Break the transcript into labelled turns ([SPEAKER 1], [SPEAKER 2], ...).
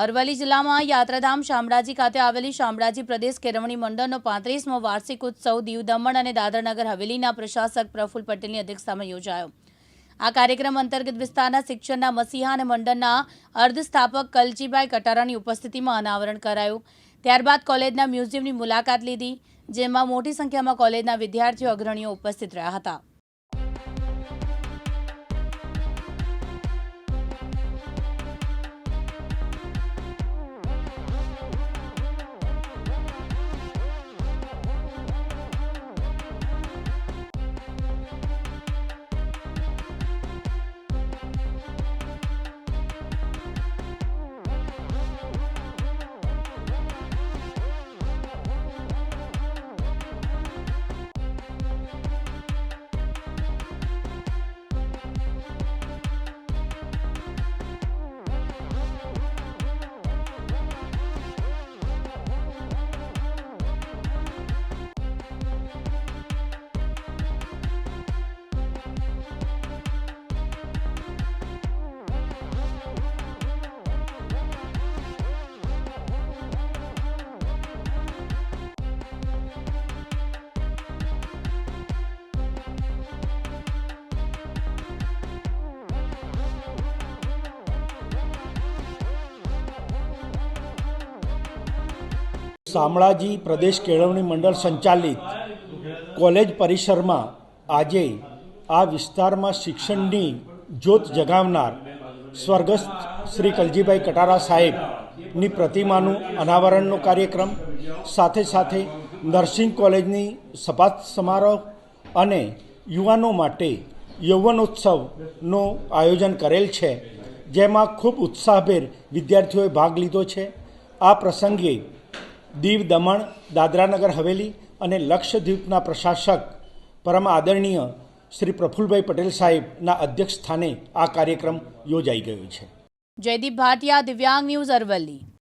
[SPEAKER 1] અરવલ્લી જિલ્લામાં યાત્રાધામ શામળાજી ખાતે આવેલી શામળાજી પ્રદેશ કેળવણી મંડળનો 35મો વાર્ષિક ઉત્સવ દીવ દમણ અને દાદરાનગર હવેલીના પ્રશાસક પ્રફુલ્લ પટેલની અધ્યક્ષતામાં યોજાયો। આ કાર્યક્રમ અંતર્ગત વિસ્તારના શિક્ષણના મસીહા અને મંડળના અર્ધસ્થાપક કલજીભાઈ કટારાની ઉપસ્થિતિમાં અનાવરણ કરાયું। ત્યારબાદ કોલેજના મ્યુઝિયમની મુલાકાત લીધી, જેમાં મોટી સંખ્યામાં કોલેજના વિદ્યાર્થીઓ અગ્રણીઓ ઉપસ્થિત રહ્યા હતા।
[SPEAKER 2] શામળાજી પ્રદેશ કેળવણી મંડળ સંચાલિત કોલેજ પરિસરમાં આજે આ વિસ્તારમાં શિક્ષણની જ્યોત જગાવનાર સ્વર્ગસ્થ શ્રી કલજીભાઈ કટારા સાહેબની પ્રતિમાનું અનાવરણનો કાર્યક્રમ, સાથે સાથે નર્સિંગ કોલેજની સપાટ સમારોહ અને યુવાનો માટે યૌવનોત્સવનું આયોજન કરેલ છે, જેમાં ખૂબ ઉત્સાહભેર વિદ્યાર્થીઓએ ભાગ લીધો છે। આ પ્રસંગે દીવ દમણ દાદરાનગર હવેલી અને લક્ષદ્વીપના પ્રશાસક પરમ આદરણીય શ્રી પ્રફુલ્લભાઈ પટેલ સાહેબના અધ્યક્ષ સ્થાને આ કાર્યક્રમ યોજાઈ ગયો છે।
[SPEAKER 1] જયદીપ ભાટિયા, દિવ્યાંગ ન્યૂઝ, અરવલ્લી।